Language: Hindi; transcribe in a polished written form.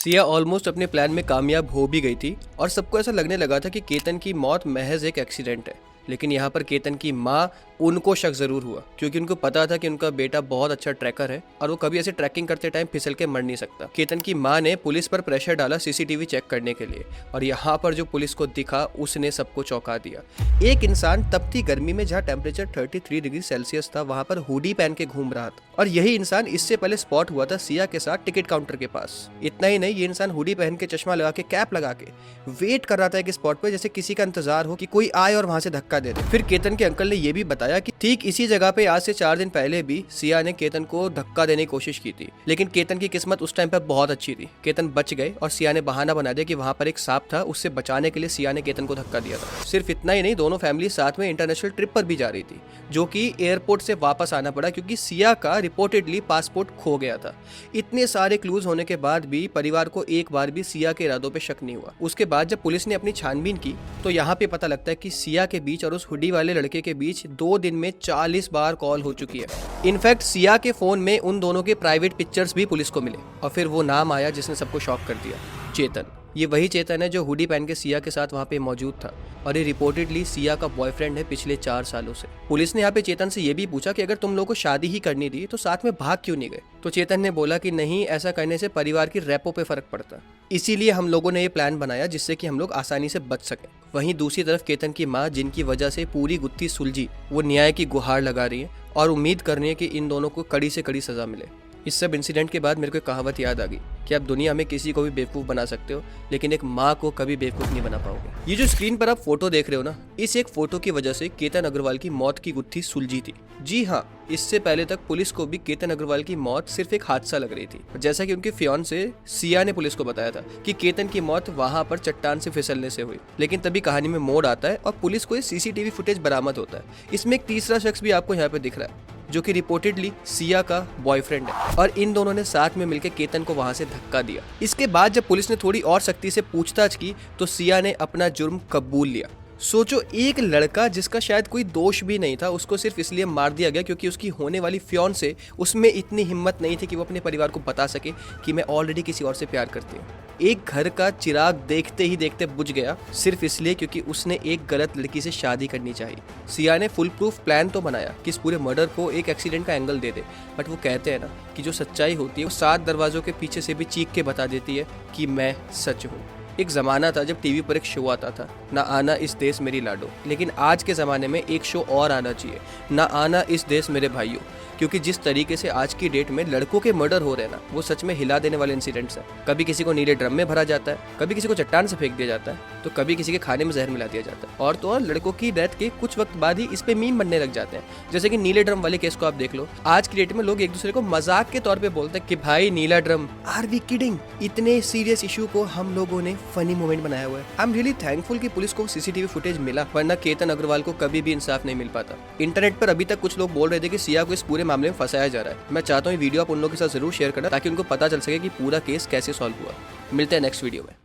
सिया ऑलमोस्ट अपने प्लान में कामयाब हो भी गई थी और सबको ऐसा लगने लगा था कि केतन की मौत महज एक एक्सीडेंट है। लेकिन यहाँ पर केतन की माँ, उनको शक जरूर हुआ क्योंकि उनको पता था कि उनका बेटा बहुत अच्छा ट्रैकर है और वो कभी ऐसे ट्रैकिंग करते टाइम फिसल के मर नहीं सकता। केतन की माँ ने पुलिस पर प्रेशर डाला सीसीटीवी चेक करने के लिए और यहाँ पर जो पुलिस को दिखा उसने सबको चौंका दिया। एक इंसान तपती गर्मी में जहाँ टेम्परेचर 33 डिग्री सेल्सियस था वहां पर हुडी पहन के घूम रहा था और यही इंसान इससे पहले स्पॉट हुआ था सिया के साथ टिकट काउंटर के पास। इतना ही नहीं, ये इंसान हुडी पहन के, चश्मा लगा के, कैप लगा के वेट कर रहा था एक स्पॉट पे, जैसे किसी का इंतजार हो कि कोई आए और वहां से धक्का दे दे। फिर केतन के अंकल ने यह भी बताया कि ठीक इसी जगह पे आज से 4 दिन पहले भी सिया ने केतन को धक्का देने की कोशिश की थी, लेकिन केतन की किस्मत उस टाइम पर बहुत अच्छी थी। केतन बच गए और सिया ने बहाना बना दिया कि वहां पर एक सांप था, उससे बचाने के लिए सिया ने केतन को धक्का दिया था। सिर्फ इतना ही नहीं, दोनों फैमिली साथ में इंटरनेशनल ट्रिप पर भी जा रही थी, जो कि एयरपोर्ट से वापस आना पड़ा क्योंकि सिया का रिपोर्टेडली पासपोर्ट खो गया था। इतने सारे क्लूज होने के बाद भी परिवार को एक बार भी सिया के इरादों पे शक नहीं हुआ। उसके बाद जब पुलिस ने अपनी छानबीन की तो यहाँ पे पता लगता है कि सिया के बीच और उस हुडी वाले लड़के के बीच 2 दिन में 40 बार कॉल हो चुकी है। इनफैक्ट सिया के फोन में उन दोनों के प्राइवेट पिक्चर्स भी पुलिस को मिले और फिर वो नाम आया जिसने सबको शॉक कर दिया, चेतन। ये वही चेतन है जो हुडी पहन के सिया के साथ वहाँ पे मौजूद था और ये रिपोर्टेडली सिया का बॉयफ्रेंड है पिछले 4 सालों से। पुलिस ने यहाँ पे चेतन से ये भी पूछा कि अगर तुम लोगों को शादी ही करनी थी तो साथ में भाग क्यों नहीं गए। तो चेतन ने बोला कि नहीं, ऐसा करने से परिवार की रेपो पे फर्क पड़ता, इसीलिए हम लोगों ने ये प्लान बनाया जिससे कि हम लोग आसानी से बच सकें। वहीं दूसरी तरफ केतन की माँ, जिनकी वजह से पूरी गुत्थी सुलझी, वो न्याय की गुहार लगा रही है और उम्मीद कर रही है कि इन दोनों को कड़ी से कड़ी सजा मिले। इस सब इंसिडेंट के बाद मेरे को कहावत याद आ गई कि आप दुनिया में किसी को भी बेवकूफ़ बना सकते हो लेकिन एक माँ को कभी बेवकूफ़ नहीं बना पाओगे। ये जो स्क्रीन पर आप फोटो देख रहे हो ना, इस एक फोटो की वजह से केतन अग्रवाल की मौत की गुत्थी सुलझी थी। जी हाँ, इससे पहले तक पुलिस को भी केतन अग्रवाल की मौत सिर्फ एक हादसा लग रही थी, जैसा कि उनके फियांसे सिया ने पुलिस को बताया था कि केतन की मौत वहां पर चट्टान से फिसलने से हुई। लेकिन तभी कहानी में मोड़ आता है और पुलिस को ये सीसीटीवी फुटेज बरामद होता है। इसमें एक तीसरा शख्स भी आपको यहाँ पे दिख रहा है जो कि रिपोर्टेडली सिया का बॉयफ्रेंड है और इन दोनों ने साथ में मिलकर केतन को वहां से धक्का दिया। इसके बाद जब पुलिस ने थोड़ी और सख्ती से पूछताछ की तो सिया ने अपना जुर्म कबूल लिया। सोचो, एक लड़का जिसका शायद कोई दोष भी नहीं था, उसको सिर्फ इसलिए मार दिया गया क्योंकि उसकी होने वाली फियांसे, उसमें इतनी हिम्मत नहीं थी कि वो अपने परिवार को बता सके कि मैं ऑलरेडी किसी और से प्यार करती हूँ। एक घर का चिराग देखते ही देखते बुझ गया सिर्फ इसलिए क्योंकि उसने एक गलत लड़की से शादी करनी चाहिए। सिया ने फुल प्रूफ प्लान तो बनाया कि इस पूरे मर्डर को एक एक्सीडेंट का एंगल दे दे, बट वो कहते हैं ना कि जो सच्चाई होती है वो 7 दरवाजों के पीछे से भी चीख के बता देती है कि मैं सच हूँ। एक ज़माना था जब टीवी पर एक शो आता था, ना आना इस देश मेरी लाडो, लेकिन आज के ज़माने में एक शो और आना चाहिए, ना आना इस देश मेरे भाइयों, क्योंकि जिस तरीके से आज की डेट में लड़कों के मर्डर हो रहे हैं ना, वो सच में हिला देने वाले इंसिडेंट्स हैं। कभी किसी को नीले ड्रम में भरा जाता है, कभी किसी को चट्टान से फेंक दिया जाता है, तो कभी किसी के खाने में जहर मिला दिया जाता है। और तो और लड़कों की डेथ के कुछ वक्त बाद ही इस पे मीम बनने लग जाते हैं, जैसे कि नीले ड्रम वाले केस को आप देख लो। आज की डेट में लोग एक दूसरे को मजाक के तौर पे बोलते हैं कि भाई नीला ड्रम, आर वी किडिंग। इतने सीरियस इशू को हम लोगों ने फनी मोमेंट बनाया हुआ है। आई एम रियली थैंकफुल कि पुलिस को सीसीटीवी फुटेज मिला, वरना केतन अग्रवाल को कभी भी इंसाफ नहीं मिल पाता। इंटरनेट पर अभी तक कुछ लोग बोल रहे थे कि सिया को इस पूरे मामले में फंसाया जा रहा है। मैं चाहता हूँ ये वीडियो आप उन लोगों के साथ जरूर शेयर करना ताकि उनको पता चल सके कि पूरा केस कैसे सॉल्व हुआ। मिलते हैं नेक्स्ट वीडियो में।